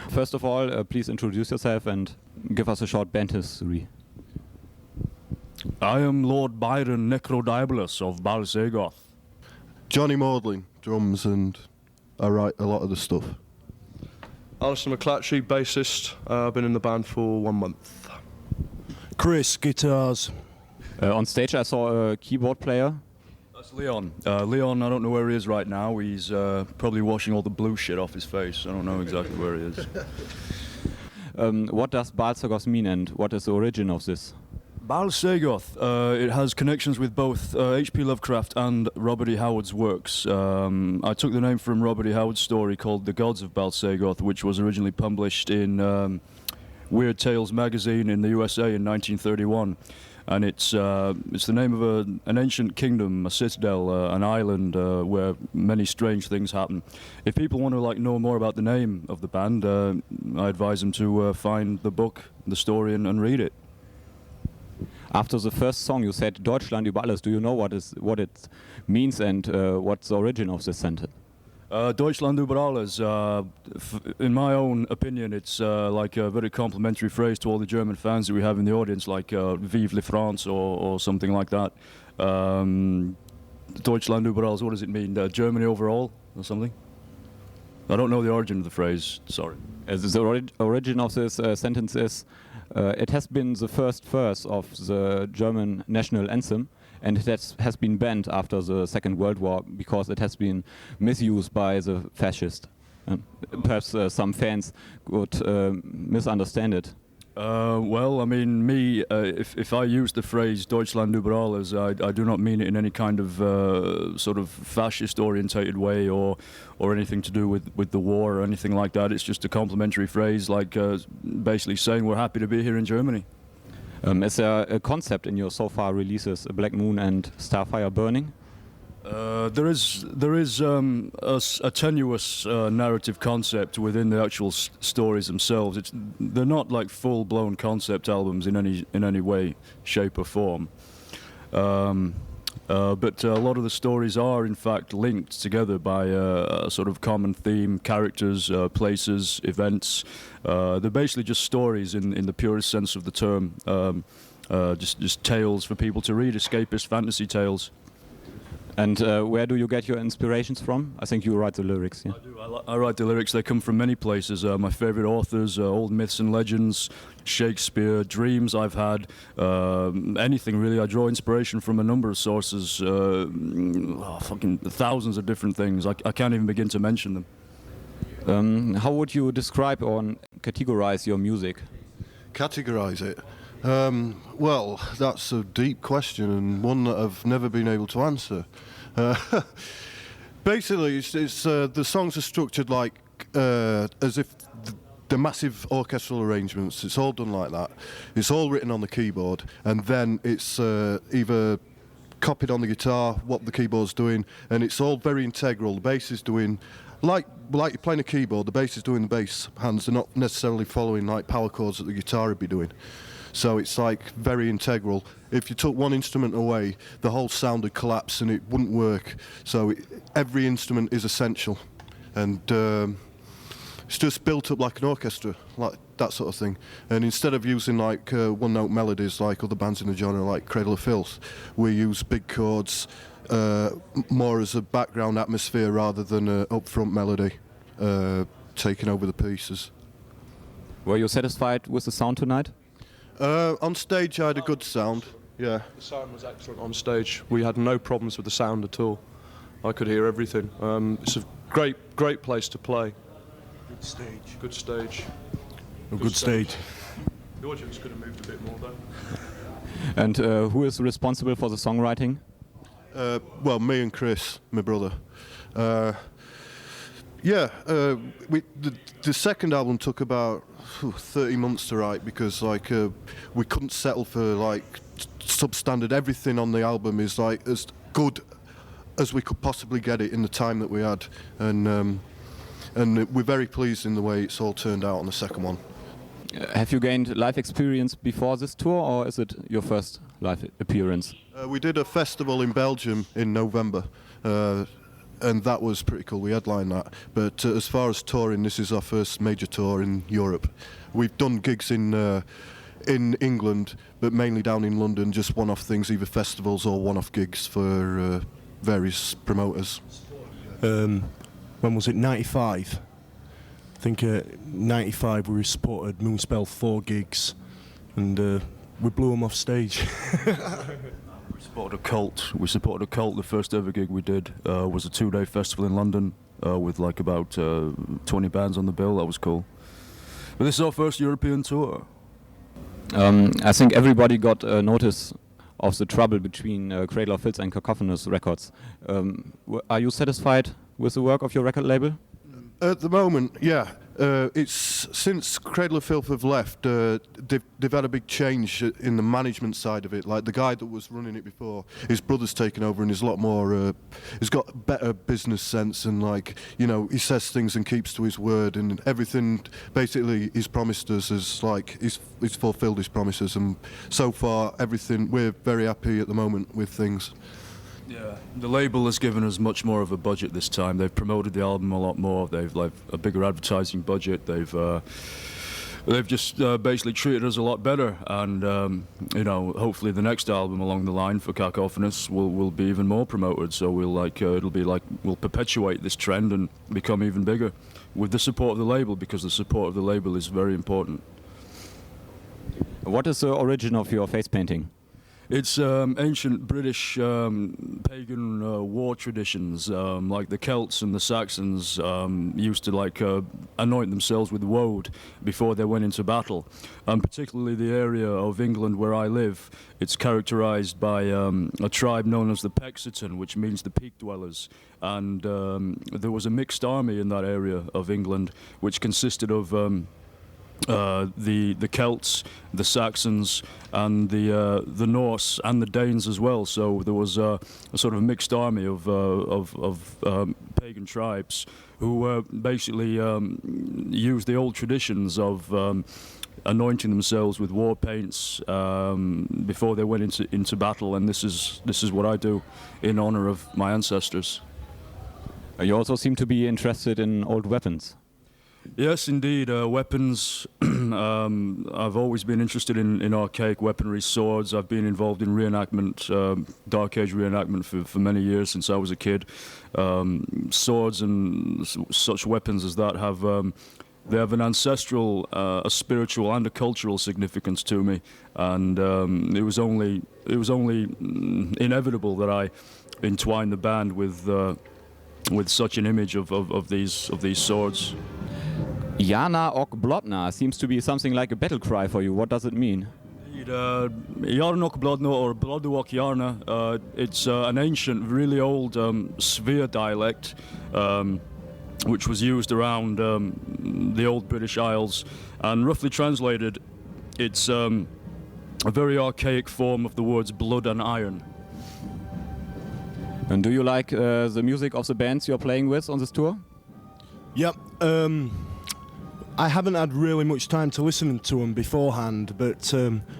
First of all, please introduce yourself and give us a short band history. I am Lord Byron Necrodiabolus of Bal Sagoth. Johnny Maudlin, drums, and I write a lot of the stuff. Alistair McClatchy, bassist. I've been in the band for 1 month. Chris, guitars. On stage I saw a keyboard player. That's Leon. Leon, I don't know where he is right now. He's probably washing all the blue shit off his face. I don't know exactly where he is. What does Bal Sagoth mean and what is the origin of this? Bal Sagoth, it has connections with both H.P. Lovecraft and Robert E. Howard's works. I took the name from Robert E. Howard's story called The Gods of Bal Sagoth, which was originally published in Weird Tales magazine in the USA in 1931. And it's the name of an ancient kingdom, a citadel, an island where many strange things happen. If people want to know more about the name of the band, I advise them to find the book, the story, and read it. After the first song you said Deutschland über alles. Do you know what it means and what's the origin of this sentence? Deutschland über alles. In my own opinion, it's like a very complimentary phrase to all the German fans that we have in the audience, like Vive la France or something like that. Deutschland über alles, what does it mean? Germany overall or something? I don't know the origin of the phrase, sorry. The origin of this sentence is it has been the first verse of the German national anthem, and it has been banned after the Second World War because it has been misused by the fascists. Perhaps some fans would misunderstand it. Well, I mean, me, if I use the phrase Deutschland über alles, I do not mean it in any kind of sort of fascist-orientated way or anything to do with the war or anything like that. It's just a complimentary phrase, like basically saying we're happy to be here in Germany. Is there a concept in your so far releases, Black Moon and Starfire Burning? There is a tenuous narrative concept within the actual stories themselves. They're not like full-blown concept albums in any way, shape or form. But a lot of the stories are in fact linked together by a sort of common theme, characters, places, events. They're basically just stories in the purest sense of the term. Just tales for people to read, escapist fantasy tales. And where do you get your inspirations from? I think you write the lyrics, yeah? I do. I write the lyrics. They come from many places. My favorite authors, old myths and legends, Shakespeare, dreams I've had, anything really. I draw inspiration from a number of sources, fucking thousands of different things. I can't even begin to mention them. How would you describe or categorize your music? Categorize it? Well, that's a deep question and one that I've never been able to answer. Basically, it's the songs are structured like as if the massive orchestral arrangements. It's all done like that. It's all written on the keyboard, and then it's either copied on the guitar what the keyboard's doing, and it's all very integral. The bass is doing like you're playing a keyboard. The bass is doing the bass hands. They're not necessarily following like power chords that the guitar would be doing. So it's like very integral. If you took one instrument away, the whole sound would collapse and it wouldn't work. So every instrument is essential, and it's just built up like an orchestra, like that sort of thing. And instead of using like one-note melodies like other bands in the genre, like Cradle of Filth, we use big chords more as a background atmosphere rather than an upfront melody taking over the pieces. Were you satisfied with the sound tonight? On stage I had a good sound, yeah. The sound was excellent on stage. We had no problems with the sound at all. I could hear everything. It's a great place to play. Good stage. Good stage. A good stage. The audience could have moved a bit more though. And who is responsible for the songwriting? Well, me and Chris, my brother. The second album took about 30 months to write because like we couldn't settle for like substandard. Everything on the album is like as good as we could possibly get it in the time that we had, and we're very pleased in the way it's all turned out on the second one. Have you gained live experience before this tour, or is it your first live appearance? We did a festival in Belgium in November. and that was pretty cool. We headlined that. But as far as touring, this is our first major tour in Europe. We've done gigs in England, but mainly down in London, just one-off things, either festivals or one-off gigs for various promoters. When was it? 95. I think 95 we supported Moonspell 4 gigs, and we blew them off stage. We supported a cult. The first ever gig we did was a 2-day festival in London with like about 20 bands on the bill. That was cool. But this is our first European tour. I think everybody got a notice of the trouble between Cradle of Filth and Cacophonous Records. Are you satisfied with the work of your record label? At the moment, yeah. It's since Cradle of Filth have left, they've had a big change in the management side of it. Like the guy that was running it before, his brother's taken over and he's a lot more. He's got better business sense and he says things and keeps to his word and everything. Basically, he's promised us is like he's fulfilled his promises, and so far everything we're very happy at the moment with things. Yeah, the label has given us much more of a budget this time. They've promoted the album a lot more. They've like a bigger advertising budget. They've just basically treated us a lot better. And hopefully the next album along the line for Cacophonous will be even more promoted. So we'll perpetuate this trend and become even bigger with the support of the label, because the support of the label is very important. What is the origin of your face painting? It's ancient British pagan war traditions, like the Celts and the Saxons used to anoint themselves with woad before they went into battle. And particularly the area of England where I live, it's characterized by a tribe known as the Pexiton, which means the peak dwellers. And there was a mixed army in that area of England, which consisted of the Celts, the Saxons, and the Norse and the Danes as well. So there was a sort of mixed army of pagan tribes who basically used the old traditions of anointing themselves with war paints before they went into battle. And this is what I do in honor of my ancestors. You also seem to be interested in old weapons. Yes, indeed. Weapons. I've always been interested in archaic weaponry, swords. I've been involved in reenactment, Dark Age reenactment for many years since I was a kid. Swords and such weapons as that they have an ancestral, a spiritual, and a cultural significance to me. And it was only inevitable that I entwined the band with such an image of these swords. Jana ok Blodna seems to be something like a battle cry for you. What does it mean? Jarnok Blodno, or Bloduok Jarna, it's an ancient, really old Svea dialect, which was used around the old British Isles, and roughly translated, it's a very archaic form of the words blood and iron. And do you like the music of the bands you're playing with on this tour? Yep. I haven't had really much time to listen to them beforehand, but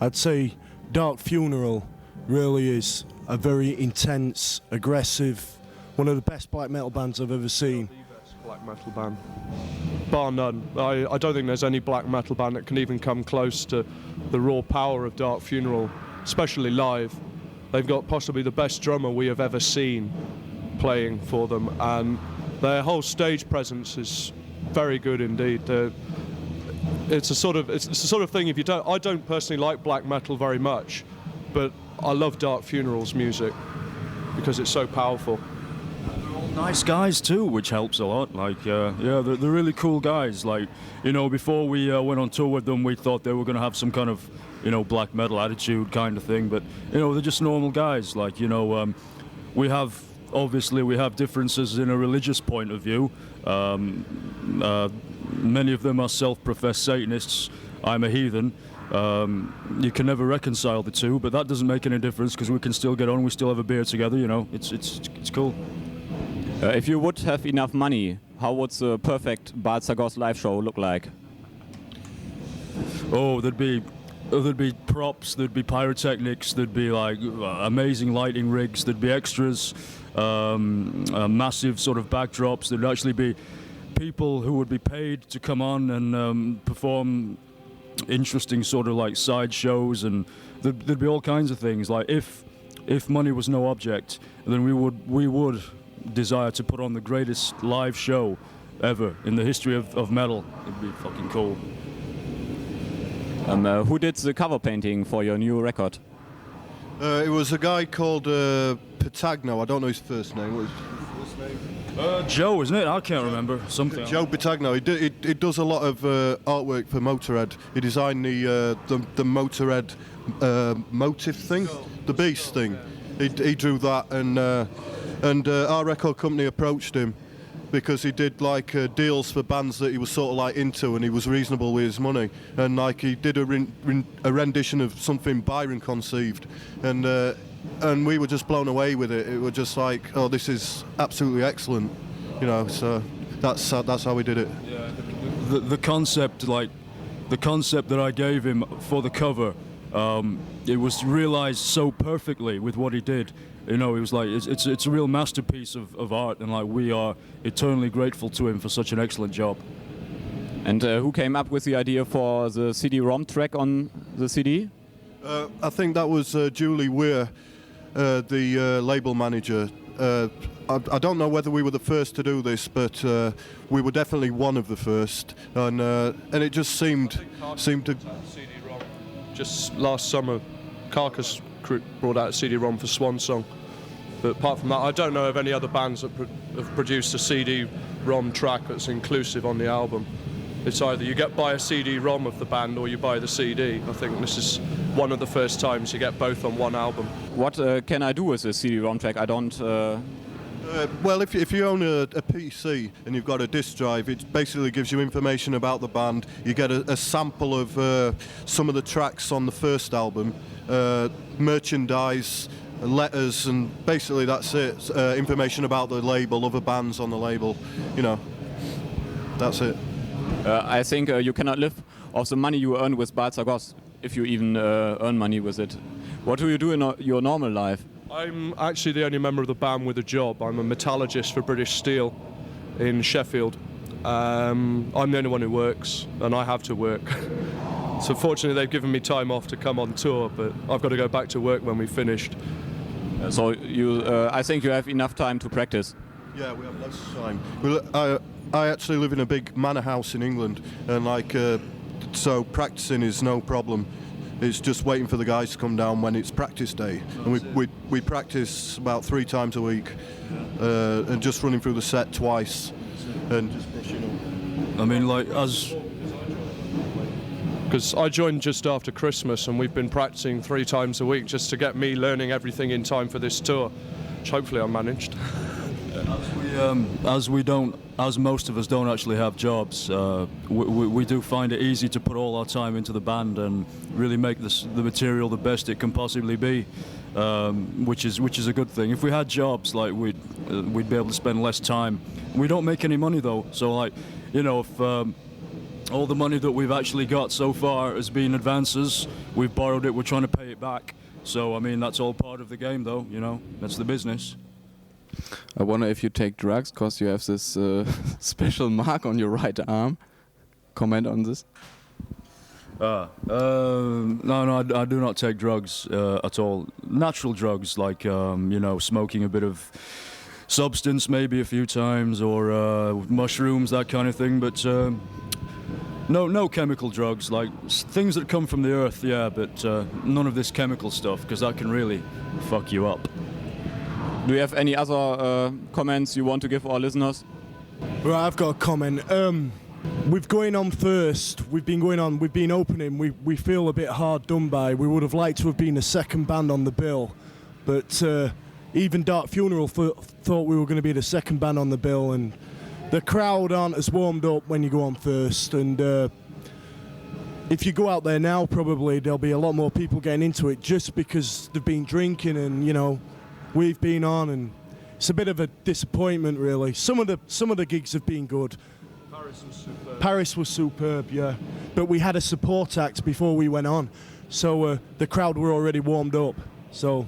I'd say Dark Funeral really is a very intense, aggressive, one of the best black metal bands I've ever seen. The best black metal band, bar none. I don't think there's any black metal band that can even come close to the raw power of Dark Funeral, especially live. They've got possibly the best drummer we have ever seen playing for them, and their whole stage presence is very good indeed. It's the sort of thing. I don't personally like black metal very much, but I love Dark Funeral's music because it's so powerful. Nice guys too, which helps a lot. They're really cool guys. Before we went on tour with them, we thought they were going to have some kind of, black metal attitude kind of thing, but they're just normal guys. We have differences in a religious point of view. Many of them are self-professed Satanists. I'm a heathen. You can never reconcile the two, but that doesn't make any difference because we can still get on. We still have a beer together. It's cool. If you would have enough money, how would the perfect Bal Sagoth live show look like? Oh, there'd be there'd be props, there'd be pyrotechnics, there'd be like amazing lighting rigs, there'd be extras, massive sort of backdrops. There'd actually be people who would be paid to come on and perform interesting sort of like side shows, and there'd be all kinds of things. Like if money was no object, then we would desire to put on the greatest live show ever in the history of metal. It'd be fucking cool. Who did the cover painting for your new record? It was a guy called Patagno. I don't know his first name. What was his name? Joe, isn't it? I can't remember. Something. Joe Patagno. He does a lot of artwork for Motorhead. He designed the Motorhead motif thing, the beast thing. He drew that, and our record company approached him because he did like deals for bands that he was sort of like into, and he was reasonable with his money. And like he did a rendition of something Byron conceived, and we were just blown away with it. It was just like, oh, this is absolutely excellent, you know. So that's how we did it. Yeah, the concept, like the concept that I gave him for the cover, it was realized so perfectly with what he did. You know, it was like it's a real masterpiece of art, and like we are eternally grateful to him for such an excellent job. And who came up with the idea for the CD-ROM track on the CD? I think that was Julie Weir, the label manager. I don't know whether we were the first to do this, but we were definitely one of the first, and it just seemed to. CD-ROM. Just last summer, Carcass brought out a CD-ROM for Swan Song, but apart from that, I don't know of any other bands that have produced a CD-ROM track that's inclusive on the album. It's either you buy a CD-ROM of the band or you buy the CD. I think this is one of the first times you get both on one album. What can I do with a CD-ROM track? I don't... Well, if you own a PC and you've got a disc drive, it basically gives you information about the band. You get a sample of some of the tracks on the first album, merchandise, letters, and basically that's it. Information about the label, other bands on the label, you know, that's it. I think you cannot live off the money you earn with Bal Sagoth, if you even earn money with it. What do you do in your normal life? I'm actually the only member of the band with a job. I'm a metallurgist for British Steel in Sheffield. I'm the only one who works, and I have to work. So fortunately they've given me time off to come on tour, but I've got to go back to work when we've finished. So I think you have enough time to practice. Yeah, we have lots of time. Well, I actually live in a big manor house in England, and like so practicing is no problem. It's just waiting for the guys to come down when it's practice day, and we practice about 3 times a week, and just running through the set twice, and just brushing up. I mean, like us. Because I joined just after Christmas, and we've been practicing 3 times a week just to get me learning everything in time for this tour, which hopefully I managed. As most of us don't actually have jobs, we do find it easy to put all our time into the band and really make the material the best it can possibly be, which is a good thing. If we had jobs, like we'd be able to spend less time. We don't make any money though, so like, you know, if all the money that we've actually got so far has been advances, we've borrowed it, we're trying to pay it back. So I mean, that's all part of the game though, you know, that's the business. I wonder if you take drugs, because you have this special mark on your right arm. Comment on this? No, I do not take drugs at all. Natural drugs, like, you know, smoking a bit of substance maybe a few times, or mushrooms, that kind of thing, but no chemical drugs, like things that come from the earth, yeah, but none of this chemical stuff, because that can really fuck you up. Do you have any other comments you want to give our listeners? Right, I've got a comment. We've going on first. We've been opening. We feel a bit hard done by. We would have liked to have been a second band on the bill, but even Dark Funeral thought we were going to be the second band on the bill, and the crowd aren't as warmed up when you go on first. And if you go out there now, probably there'll be a lot more people getting into it just because they've been drinking, and you know, we've been on, and it's a bit of a disappointment, really. Some of the gigs have been good. Paris was superb. Paris was superb, yeah. But we had a support act before we went on, so the crowd were already warmed up. So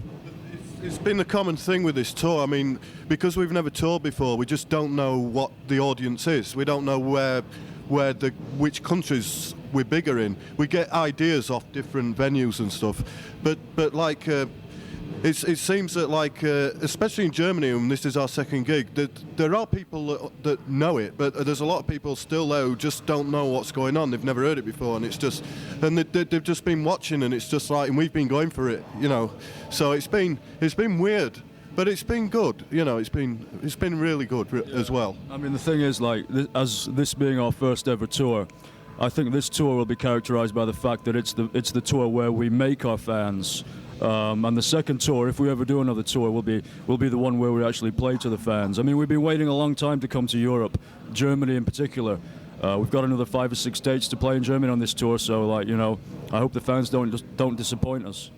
It's been a common thing with this tour. I mean, because we've never toured before, we just don't know what the audience is. We don't know which countries we're bigger in. We get ideas off different venues and stuff, but like it seems that like especially in Germany, and this is our second gig, that there are people that know it, but there's a lot of people still there who just don't know what's going on. They've never heard it before, and it's just, and they've just been watching, and it's just like, and we've been going for it, you know. So it's been weird, but it's been good, you know. It's been really good as well. I mean, the thing is, like, as this being our first ever tour, I think this tour will be characterized by the fact that it's the tour where we make our fans. And the second tour, if we ever do another tour, will be the one where we actually play to the fans. I mean, we've been waiting a long time to come to Europe, Germany in particular. We've got another 5 or 6 dates to play in Germany on this tour, so like, you know, I hope the fans don't disappoint us.